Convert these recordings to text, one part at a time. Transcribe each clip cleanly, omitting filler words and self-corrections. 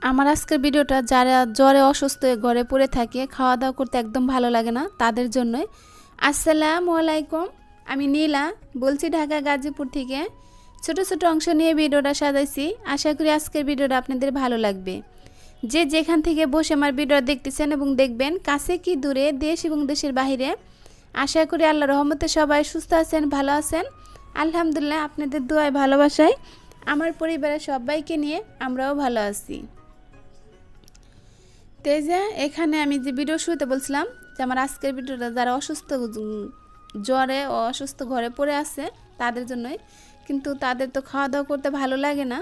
আমার আজকের ভিডিওটা যারা জ্বরে অসুস্থ হয়ে ঘরে পড়ে থাকে, খাওয়া দাওয়া করতে একদম ভালো লাগে না, তাদের জন্যই। আসসালামু আলাইকুম, আমি নীলা বলছি ঢাকা গাজীপুর থেকে। ছোট ছোট অংশ নিয়ে ভিডিওটা সাজাইছি, আশা করি আজকের ভিডিওটা আপনাদের ভালো লাগবে। যে যেখান থেকে বসে আমার ভিডিও দেখতেছেন এবং দেখবেন, কাছে কি দূরে, দেশ এবং দেশের বাহিরে, আশা করি আল্লাহর রহমতে সবাই সুস্থ আছেন, ভালো আছেন। আলহামদুলিল্লাহ, আপনাদের দোয়ায় ভালোবাসায় আমার পরিবারের সবাইকে নিয়ে আমরাও ভালো আছি। তেজা এখানে আমি যে ভিডিও শুরুতে বলছিলাম যে আমার আজকের ভিডিওটা যারা অসুস্থ, জ্বরে ও অসুস্থ ঘরে পড়ে আছে তাদের জন্যই। কিন্তু তাদের তো খাওয়া দাওয়া করতে ভালো লাগে না।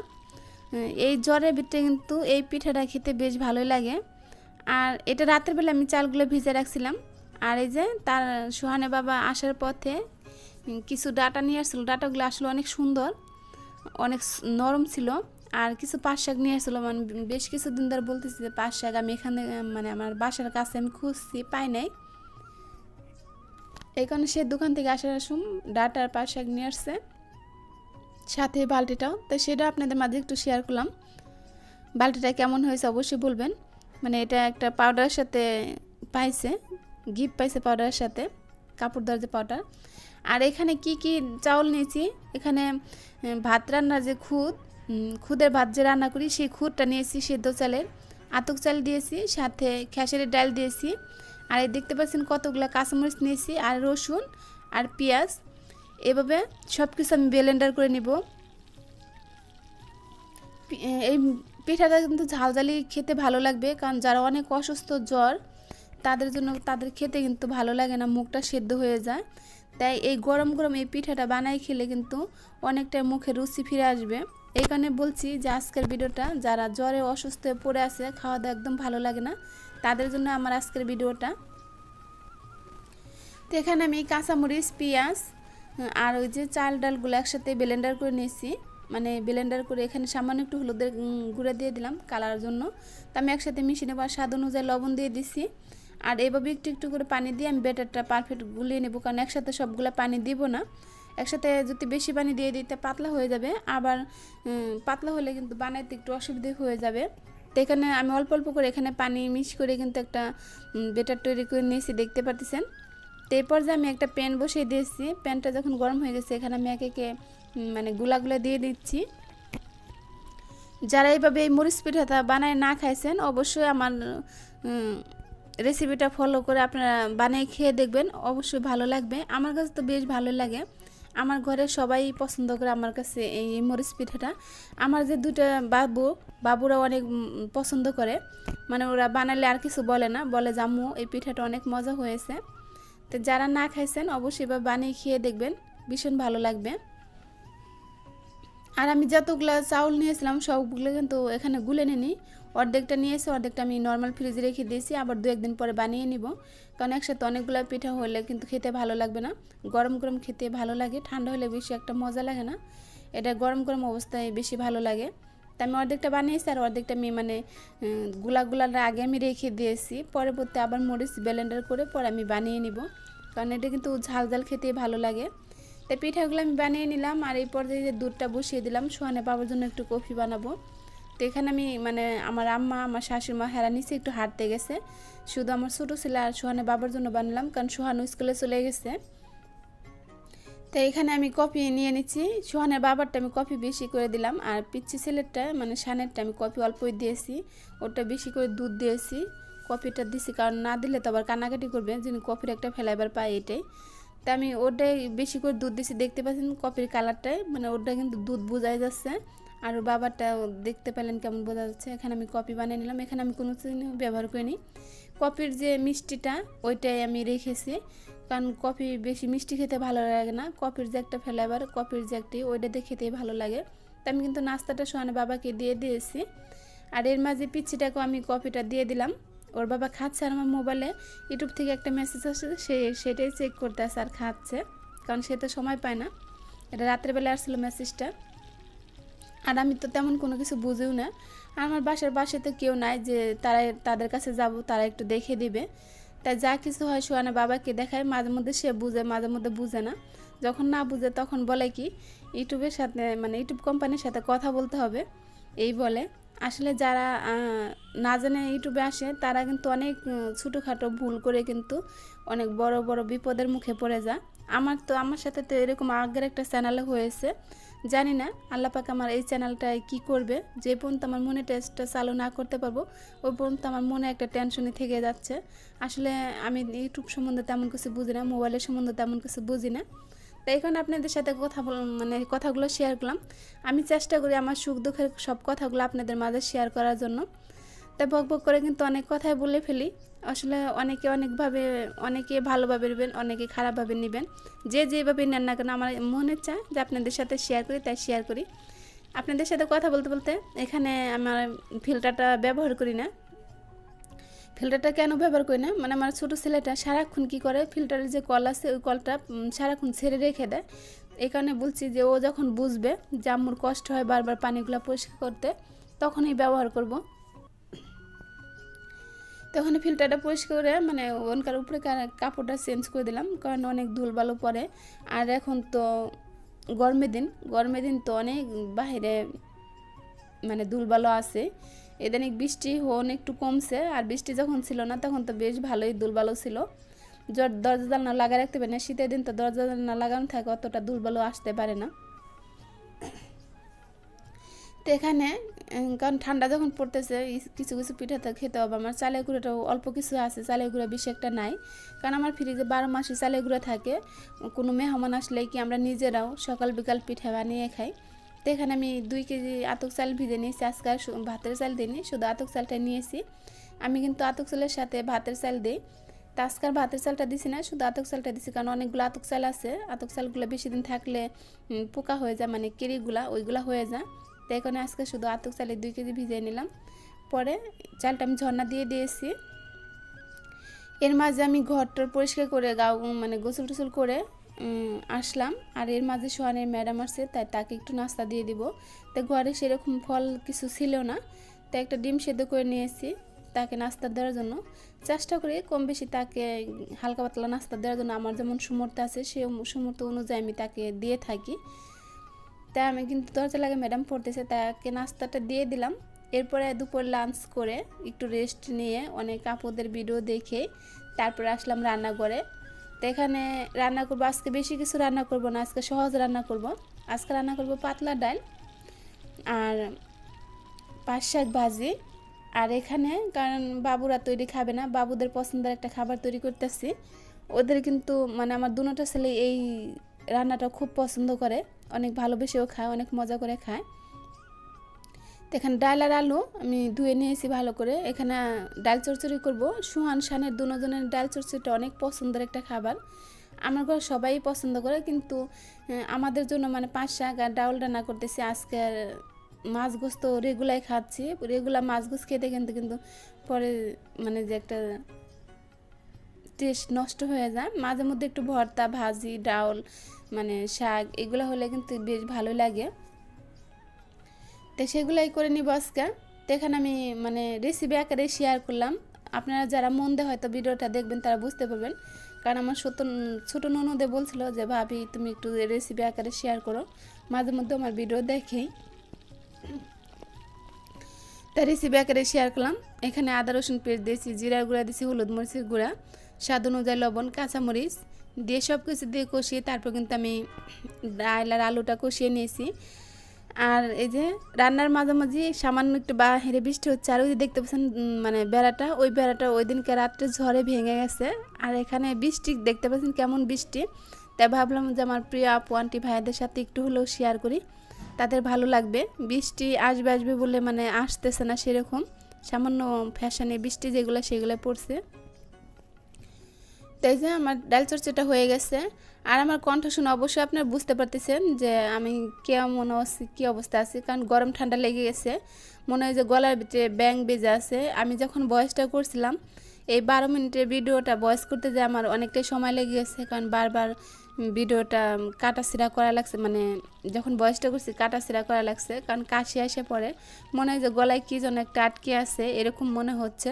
এই জ্বরের ভিতরে কিন্তু এই পিঠাটা খেতে বেশ ভালোই লাগে। আর এটা রাতের বেলা আমি চালগুলো ভিজে রাখছিলাম। আর এই যে তার সোহানে বাবা আসার পথে কিছু ডাটা নিয়ে আসছিলো, ডাটাগুলো আসলে অনেক সুন্দর, অনেক নরম ছিল। আর কিছু পাট শাক নিয়ে আসছিলো, মানে বেশ কিছুদিন ধরে বলতেছি যে পাট শাক আমি এখানে মানে আমার বাসার কাছে আমি খুঁজছি, পাই নাই। এই কারণে সে দোকান থেকে আসার সময় ডাটা আর পাট শাক নিয়ে আসছে, সাথে বালতিটাও। তো সেটা আপনাদের মাঝে একটু শেয়ার করলাম। বালতিটা কেমন হয়েছে অবশ্যই বলবেন। মানে এটা একটা পাউডারের সাথে পাইছে, গিফট পাইছে পাউডারের সাথে, কাপড় দেওয়ার যে পাউডার। আর এখানে কি কি চাউল নিয়েছি, এখানে ভাত রান্নার যে খুদের ভাত যে রান্না করি সেই খুদটা নিয়েছি, সেদ্ধ চালের আতক চাল দিয়েছি, সাথে খেসারির ডাল দিয়েছি। আর এই দেখতে পাচ্ছেন কতগুলো কাঁচামরিচ নিয়েছি, আর রসুন আর পেঁয়াজ। এভাবে সব কিছু আমি ব্লেন্ডার করে নিব। এই পিঠাটা কিন্তু ঝালঝালি খেতে ভালো লাগবে, কারণ যারা অনেক অসুস্থ জ্বর তাদের জন্য, তাদের খেতে কিন্তু ভালো লাগে না, মুখটা সেদ্ধ হয়ে যায়। তাই এই গরম গরম এই পিঠাটা বানাই খেলে কিন্তু অনেকটা মুখে রুচি ফিরে আসবে। এই কারণে বলছি যে আজকের ভিডিওটা যারা জ্বরে অসুস্থ হয়ে পড়ে আছে, খাওয়া দাওয়া একদম ভালো লাগে না, তাদের জন্য আমার আজকের ভিডিওটা। তো এখানে আমি কাঁচামরিচ, পেঁয়াজ আর ওই যে চাল ডালগুলো একসাথে ব্লেন্ডার করে নিয়েছি। মানে ব্লেন্ডার করে এখানে সামান্য একটু হলুদের গুঁড়া দিয়ে দিলাম কালারের জন্য। তো আমি একসাথে মিশিয়ে নেব, আর স্বাদ অনুযায়ী লবণ দিয়ে দিছি। আর এভাবে একটু একটু করে পানি দিয়ে আমি ব্যাটারটা পারফেক্ট গুলিয়ে নেব, কারণ একসাথে সবগুলো পানি দিব না। একসাথে যদি বেশি পানি দিয়ে দিতে পাতলা হয়ে যাবে, আবার পাতলা হলে কিন্তু বানাইতে একটু অসুবিধে হয়ে যাবে। তো এখানে আমি অল্প অল্প করে এখানে পানি মিক্স করে কিন্তু একটা ব্যাটার তৈরি করে নিয়েছি, দেখতে পাচ্ছেন। তো এরপর যে আমি একটা প্যান বসিয়ে দিয়েছি, প্যানটা যখন গরম হয়ে গেছে এখানে আমি একে একে মানে গুলাগুলা দিয়ে দিচ্ছি। যারা এইভাবে এই মরিচ পিঠাটা বানায় না খাইছেন, অবশ্যই আমার রেসিপিটা ফলো করে আপনারা বানিয়ে খেয়ে দেখবেন, অবশ্যই ভালো লাগবে। আমার কাছে তো বেশ ভালো লাগে, আমার ঘরে সবাই পছন্দ করে আমার কাছে এই মরিচ পিঠাটা। আমার যে দুটো বাবুরা অনেক পছন্দ করে, মানে ওরা বানালে আর কিছু বলে না, বলে যে আম্মু এই পিঠাটা অনেক মজা হয়েছে। তো যারা না খাইছেন অবশ্যই বা বানিয়ে খেয়ে দেখবেন, ভীষণ ভালো লাগবে। আর আমি যতগুলো চাউল নিয়েছিলাম সবগুলো কিন্তু এখানে গুলে নিই, অর্ধেকটা নিয়েছি, অর্ধেকটা আমি নর্মাল ফ্রিজে রেখে দিয়েছি, আবার 2-1 দিন পরে বানিয়ে নিব। কারণ একসাথে অনেকগুলো পিঠা হলে কিন্তু খেতে ভালো লাগবে না, গরম গরম খেতে ভালো লাগে, ঠান্ডা হলে বেশি একটা মজা লাগে না, এটা গরম গরম অবস্থায় বেশি ভালো লাগে। তা আমি অর্ধেকটা বানিয়েছি, আর অর্ধেকটা আমি মানে গুলার আগে আমি রেখে দিয়েছি, পরবর্তী আবার মরিচ ব্লেন্ডার করে পরে আমি বানিয়ে নিব, কারণ এটা কিন্তু ঝাল ঝাল খেতে ভালো লাগে। তাই পিঠাগুলো আমি বানিয়ে নিলাম। আর এই পর্যায়ে যে দুধটা বসিয়ে দিলাম, সোহানে বাবার জন্য একটু কফি বানাবো। তো এখানে আমি মানে আমার আম্মা, আমার শাশুড়িমা হেরা নিচে একটু হাঁটতে গেছে, শুধু আমার ছোটো ছেলে আর সোহানে বাবার জন্য বানালাম, কারণ সোহান স্কুলে চলে গেছে। তো এখানে আমি কফি নিয়ে নিচ্ছি, সোহানের বাবারটা আমি কফি বেশি করে দিলাম, আর পিচ্ছি ছেলেরটা মানে শানেরটা আমি কফি অল্পই দিয়েছি, ওটা বেশি করে দুধ দিয়েছি, কফিটা দিছি কারণ না দিলে তো আবার কান্নাকাটি করবে, যিনি কফির একটা ফ্লেভার পায় এটাই। তা আমি ওটাই বেশি করে দুধ দিছি, দেখতে পাচ্ছেন কফির কালারটাই, মানে ওটা কিন্তু দুধ বোঝাই যাচ্ছে। আর বাবারটা দেখতে পেলেন কেমন বোঝা যাচ্ছে। এখানে আমি কফি বানিয়ে নিলাম, এখানে আমি কোনো চিনি ব্যবহার করিনি, কফির যে মিষ্টিটা ওইটাই আমি রেখেছি, কারণ কফি বেশি মিষ্টি খেতে ভালো লাগে না, কফির যে একটা ফ্লেভার, কফির যে একটি ওইটাতে খেতেই ভালো লাগে। তা আমি কিন্তু নাস্তাটা সোহানে বাবাকে দিয়ে দিয়েছি। আর এর মাঝে পিচ্ছিটাকেও আমি কফিটা দিয়ে দিলাম, ওর বাবা খাচ্ছে, আর আমার মোবাইলে ইউটিউব থেকে একটা মেসেজ আসছে, সেটাই চেক করতে আসে আর খাচ্ছে, কারণ সে তো সময় পায় না, এটা রাত্রেবেলা আসছিলো মেসেজটা। আর আমি তো তেমন কোনো কিছু বুঝিও না, আমার বাসায় তো কেউ নাই যে তাদের কাছে যাব তারা একটু দেখে দিবে। তাই যা কিছু হয় সোহানা বাবাকে দেখায়, মাঝে মধ্যে সে বুঝে, মাঝে মধ্যে বুঝে না। যখন না বুঝে তখন বলে কি ইউটিউবের সাথে মানে ইউটিউব কোম্পানির সাথে কথা বলতে হবে এই বলে। আসলে যারা না জানে ইউটিউবে আসে তারা কিন্তু অনেক ছোটোখাটো ভুল করে কিন্তু অনেক বড় বড় বিপদের মুখে পড়ে যায়। আমার সাথে তো এরকম আগের একটা চ্যানেলে হয়েছে, জানি না আল্লাহ পাক আমার এই চ্যানেলটায় কি করবে। যে পর্যন্ত আমার মনে টেস্টটা চালু না করতে পারবো ওই পর্যন্ত আমার মনে একটা টেনশনই থেকে যাচ্ছে। আসলে আমি ইউটিউব সম্বন্ধে তেমন কিছু বুঝি না, মোবাইলের সম্বন্ধে তেমন কিছু বুঝি না। তাই এখন আপনাদের সাথে মানে কথাগুলো শেয়ার করলাম। আমি চেষ্টা করি আমার সুখ দুঃখের সব কথাগুলো আপনাদের মাঝে শেয়ার করার জন্য। তাই বক বক করে কিন্তু অনেক কথাই বলে ফেলি। আসলে অনেকে অনেকভাবে, অনেকে ভালোভাবে নেবেন, অনেকে খারাপভাবে নেবেন। যে যেভাবে নেন না কেন আমার মনে চায় যে আপনাদের সাথে শেয়ার করি, তাই শেয়ার করি। আপনাদের সাথে কথা বলতে বলতে এখানে আমার ফিল্টারটা ব্যবহার করি না। ফিল্টারটা কেন ব্যবহার করি না, মানে আমার ছোটো ছেলেটা সারাক্ষণ কী করে, ফিল্টারের যে কল আছে ওই কলটা সারাক্ষণ ছেড়ে রেখে দেয়। এই কারণে বলছি যে ও যখন বুঝবে যে আম্মুর কষ্ট হয় বারবার পানিগুলো পরিষ্কার করতে, তখনই ব্যবহার করব। তখন ফিল্টারটা পরিষ্কার করে মানে ওনকার উপরে কাপড়টা চেঞ্জ করে দিলাম, কারণ অনেক ধুলবালু পরে। আর এখন তো গরমের দিন তো অনেক বাহিরে মানে ধুলবালু আছে। এদিন বৃষ্টি একটু কমছে, আর বৃষ্টি যখন ছিল না তখন তো বেশ ভালোই ধুলবালু ছিল। দরজা জানলা লাগা রাখতে পারি না, শীতের দিন তো দরজা জানলা লাগানো থাকে, অতটা ধুলবালু আসতে পারে না। তো এখানে কারণ ঠান্ডা যখন পড়তেছে কিছু কিছু পিঠা তো খেতে হবে। আমার চালের গুঁড়োটাও অল্প কিছু আছে, চালের গুঁড়ো বেশি একটা নাই, কারণ আমার ফ্রিজে 12 মাসে চালের গুঁড়ো থাকে। কোনো মেহমান আসলে কি আমরা নিজেরাও সকাল বিকাল পিঠা বানিয়ে খাই। তো এখানে আমি 2 কেজি আতক চাল ভিজে নিয়েছি, আজকে আর ভাতের চাল দিইনি, শুধু আতক চালটা নিয়েছি। আমি কিন্তু আতক চালের সাথে ভাতের চাল দিই। তো আজকাল ভাতের চালটা দিছি না, শুধু আতক চালটা দিছি, কারণ অনেকগুলো আতক চাল আছে। আতক চালগুলো বেশি দিন থাকলে পোকা হয়ে যায়, মানে কেরিগুলা ওইগুলা হয়ে যায়। তো এখানে আজকে শুধু আতক চালের 2 কেজি ভিজিয়ে নিলাম। পরে চালটা আমি ঝর্ণা দিয়ে দিয়েছি। এর মাঝে আমি ঘরটার পরিষ্কার করে মানে গোসল টোসল করে আসলাম। আর এর মাঝে সোহানের ম্যাডাম আসছে, তাই তাকে একটু নাস্তা দিয়ে দিব। তো ঘরে সেরকম ফল কিছু ছিল না, তাই একটা ডিম সেদ্ধ করে নিয়েছি তাকে নাস্তা দেওয়ার জন্য। চেষ্টা করি কম বেশি তাকে হালকা পাতলা নাস্তা দেওয়ার জন্য, আমার যেমন সামর্থ্য আছে সেই সামর্থ্য অনুযায়ী আমি তাকে দিয়ে থাকি। তাই আমি কিন্তু দরজা লাগে ম্যাডাম পড়তেছে, তাকে নাস্তাটা দিয়ে দিলাম। এরপরে দুপুর লাঞ্চ করে একটু রেস্ট নিয়ে অনেক আপুদের ভিডিও দেখে তারপরে আসলাম রান্নাঘরে। তো এখানে রান্না করবো, আজকে বেশি কিছু রান্না করব না, আজকে সহজ রান্না করব। আজকে রান্না করব পাতলা ডাল আর পাঁচ শাক ভাজি। আর এখানে কারণ বাবুরা তৈরি খাবে না, বাবুদের পছন্দের একটা খাবার তৈরি করতেছি। ওদের কিন্তু মানে আমার দুটোটা ছেলে এই রান্নাটা খুব পছন্দ করে, অনেক ভালোবেসেও খায়, অনেক মজা করে খায়। তো এখানে ডাল আর আলু আমি ধুয়ে নিয়েছি ভালো করে। এখানে ডাল চচ্চড়ি করব। সুহান শানের দুজনের ডাল চচ্চড়িটা অনেক পছন্দের একটা খাবার, আমার ঘরে সবাই পছন্দ করে, কিন্তু আমাদের জন্য মানে পাঁচ শাক আর ডাউল রান্না করতেছি। আজকে মাছ গোস্ত তো রেগুলাই খাচ্ছি, রেগুলার মাছ গোস্ত খেতে কিন্তু পরে মানে যে একটা টেস্ট নষ্ট হয়ে যায়। মাঝে মধ্যে একটু ভর্তা ভাজি ডাউল মানে শাক এগুলো হলে কিন্তু বেশ ভালো লাগে। তো সেগুলাই করে নিব আজকে। তো এখানে আমি মানে রেসিপি আকারে শেয়ার করলাম, আপনারা যারা মন দিয়ে হয়তো ভিডিওটা দেখবেন তারা বুঝতে পারবেন। কারণ আমার ছোটো ননদে বলছিল যে ভাবি তুমি একটু রেসিপি আকারে শেয়ার করো, মাঝে মধ্যে আমার ভিডিও দেখেই, তা রেসিপি আকারে শেয়ার করলাম। এখানে আদা রসুন পেস্ট দিয়েছি, জিরার গুঁড়া দিয়েছি, হলুদ মরিচের গুঁড়া, স্বাদ অনুযায়ী লবণ, কাঁচামরিচ দিয়ে সব কিছু দিয়ে কষিয়ে তারপর কিন্তু আমি ডাল আর আলুটা কষিয়ে নিয়েছি। আর এই যে রান্নার মাঝামাঝি সামান্য একটু বাহিরে বৃষ্টি হচ্ছে, আর ওই যে দেখতে পাচ্ছেন মানে বেড়াটা, ওই বেড়াটা ওই দিনকে রাত্রে ঝড়ে ভেঙে গেছে। আর এখানে বৃষ্টি দেখতে পাচ্ছেন কেমন বৃষ্টি, তাই ভাবলাম যে আমার প্রিয় আপু আন্টি ভাইদের সাথে একটু হলেও শেয়ার করি, তাদের ভালো লাগবে। বৃষ্টি আসবে আসবে বলে মানে আসতেছে না সেরকম, সামান্য ফ্যাশনে বৃষ্টি যেগুলো সেগুলো পড়ছে। তাই যে আমার ডাল চচ্চড়িটা হয়ে গেছে। আর আমার কণ্ঠ শুনে অবশ্যই আপনারা বুঝতে পারতেছেন যে আমি কেমন আছি, কী অবস্থা আছি, কারণ গরম ঠান্ডা লেগে গেছে, মনে হয় যে গলার ভিতরে ব্যাং বেজে আছে। আমি যখন ভয়েসটা করছিলাম এই 12 মিনিটের ভিডিওটা ভয়েস করতে যে আমার অনেকটাই সময় লেগে গেছে, কারণ বারবার ভিডিওটা কাটাছিড়া করা লাগছে, মানে যখন ভয়েসটা করছি কাটাছিড়া করা লাগছে, কারণ কাশি এসে পড়ে, মনে হয় যে গলায় কী যেন একটা আটকে আছে এরকম মনে হচ্ছে।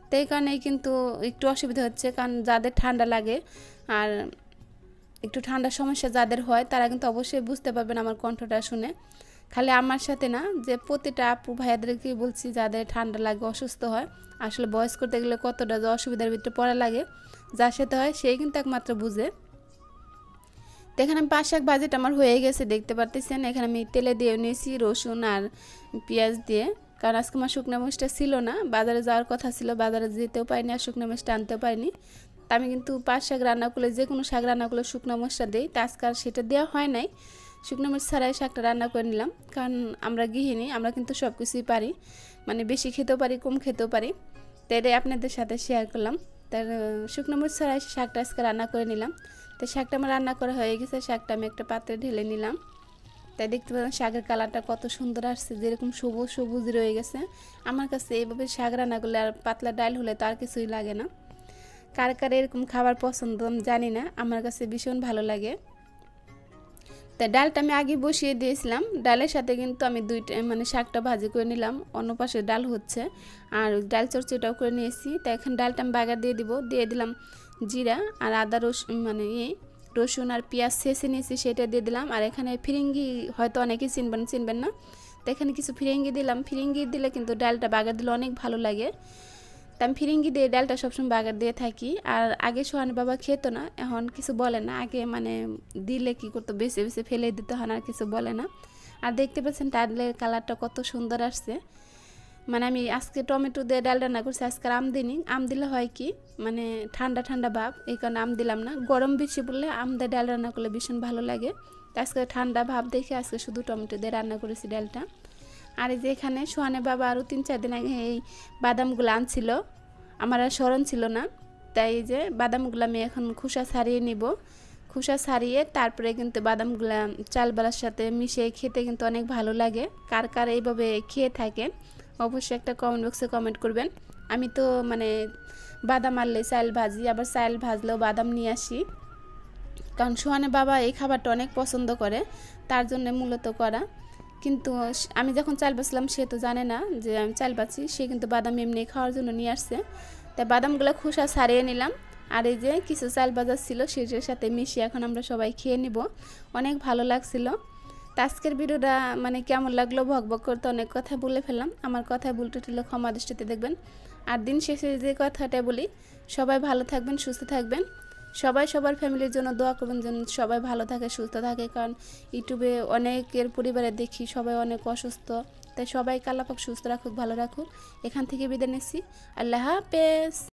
তো এই কারণেই কিন্তু একটু অসুবিধা হচ্ছে, কারণ যাদের ঠান্ডা লাগে আর একটু ঠান্ডার সমস্যা যাদের হয় তারা কিন্তু অবশ্যই বুঝতে পারবেন আমার কণ্ঠটা শুনে। খালি আমার সাথে না, যে প্রতিটা আপু ভাইয়াদেরকেই বলছি যাদের ঠান্ডা লাগে, অসুস্থ হয়, আসলে বয়স করতে গেলে কতটা যে অসুবিধার ভিতরে পড়া লাগে, যার সাথে হয় সেই কিন্তু একমাত্র বুঝে। তো এখানে আমি 5 শাক ভাজিটা আমার হয়ে গেছে, দেখতে পারতেছেন। এখানে আমি তেলে দিয়ে নিয়েছি রসুন আর পেঁয়াজ দিয়ে, কারণ আজকে আমার শুকনো মরিচটা ছিল না, বাজারে যাওয়ার কথা ছিল, বাজারে যেতেও পারিনি আর শুকনো মরিচটা আনতেও পারিনি। তা আমি কিন্তু 5 শাক রান্না করলে, যে কোনো শাক রান্না করলে শুকনো মরিচটা দিই, তা আজকে আর সেটা দেওয়া হয় নাই, শুকনো মরিচ ছাড়াই শাকটা রান্না করে নিলাম। কারণ আমরা গৃহিণী, আমরা কিন্তু সব কিছুই পারি, মানে বেশি খেতেও পারি, কম খেতেও পারি। তো এটাই আপনাদের সাথে শেয়ার করলাম। তার শুকনো মরিচ ছাড়াই শাকটা আজকে রান্না করে নিলাম। তো শাকটা আমার রান্না করা হয়ে গেছে, শাকটা আমি একটা পাত্রে ঢেলে নিলাম। তাই দেখতে পাচ্ছেন শাকের কালারটা কত সুন্দর আসছে, যেরকম সবুজ সবুজ রয়ে গেছে। আমার কাছে এইভাবে শাক রান্না করলে আর পাতলা ডাল হলে তো আর কিছুই লাগে না। কার কার এরকম খাবার পছন্দ আমি জানি না, আমার কাছে ভীষণ ভালো লাগে। তাই ডালটা আমি আগে বসিয়ে দিয়েছিলাম, ডালের সাথে কিন্তু আমি মানে শাকটা ভাজি করে নিলাম, অন্য পাশে ডাল হচ্ছে, আর ডাল চচ্চড়িটাও করে নিয়েছি। তাই এখন ডালটা আমি বাগার দিয়ে দিয়ে দিলাম জিরা আর আদা রসুন, মানে রসুন আর পেঁয়াজ ছেঁচে নিয়েছি সেটা দিয়ে দিলাম। আর এখানে ফিরিঙ্গি হয়তো অনেকেই চিনবেন না, তো এখানে কিছু ফিরিঙ্গি দিলাম। ফিরিঙ্গি দিলে কিন্তু ডালটা বাগার দিলে অনেক ভালো লাগে। তা আমি ফিরিঙ্গি দিয়ে ডালটা সবসময় বাগার দিয়ে থাকি। আর আগে সোহান বাবা খেত না, এখন কিছু বলে না, আগে মানে দিলে কি করতো, বেছে বেছে ফেলে দিতে হয় না, আর কিছু বলে না। আর দেখতে পাচ্ছেন ডালের কালারটা কত সুন্দর আসছে। মানে আমি আজকে টমেটো দিয়ে ডাল রান্না করছি, আজকে আম দিইনি। আম দিলে হয় কি, মানে ঠান্ডা ঠান্ডা ভাব, এই কারণে আম দিলাম না। গরম বেশি পড়লে আম দিয়ে ডাল রান্না করলে ভীষণ ভালো লাগে। আজকে ঠান্ডা ভাব দেখে আজকে শুধু টমেটো দিয়ে রান্না করেছি ডালটা। আর এই যে এখানে সোহানের বাবা আরও 3-4 দিন আগে এই বাদামগুলো আনছিল, আমার আর স্মরণ ছিল না। তাই যে বাদামগুলো আমি এখন খোসা ছাড়িয়ে নিব, খোসা ছাড়িয়ে তারপরে কিন্তু বাদামগুলা চালবালার সাথে মিশিয়ে খেতে কিন্তু অনেক ভালো লাগে। কার কার এইভাবে খেয়ে থাকেন অবশ্যই একটা কমেন্ট বক্সে কমেন্ট করবেন। আমি তো মানে বাদাম আনলে চাল ভাজি, আবার চাল ভাজলেও বাদাম নিয়ে আসি, কারণ সোহানের বাবা এই খাবারটা অনেক পছন্দ করে, তার জন্য মূলত করা। কিন্তু আমি যখন চাল বাছলাম সে তো জানে না যে আমি চাল বাছি, সে কিন্তু বাদাম এমনি খাওয়ার জন্য নিয়ে আসছে। তাই বাদামগুলো খোসা ছাড়িয়ে নিলাম, আর এই যে কিছু চাল বাজা ছিল সেটার সাথে মিশিয়ে এখন আমরা সবাই খেয়ে নিব। অনেক ভালো লাগছিল। তো আজকের ভিডিওটা মানে কেমন লাগলো, ভকভক করতে অনেক কথা বলে ফেললাম, আমার কথায় ভুল টুটিলে ক্ষমা দৃষ্টিতে দেখবেন। আর দিন শেষে যে কথাটা বলি, সবাই ভালো থাকবেন, সুস্থ থাকবেন, সবাই সবার ফ্যামিলির জন্য দোয়া করবেন যেন সবাই ভালো থাকে, সুস্থ থাকে। কারণ ইউটিউবে অনেকের পরিবারে দেখি সবাই অনেক অসুস্থ, তাই সবাইকে আল্লাহ পাক সুস্থ রাখুক, ভালো রাখুক। এখান থেকে বিদায় নিচ্ছি, আল্লাহ হাফেজ।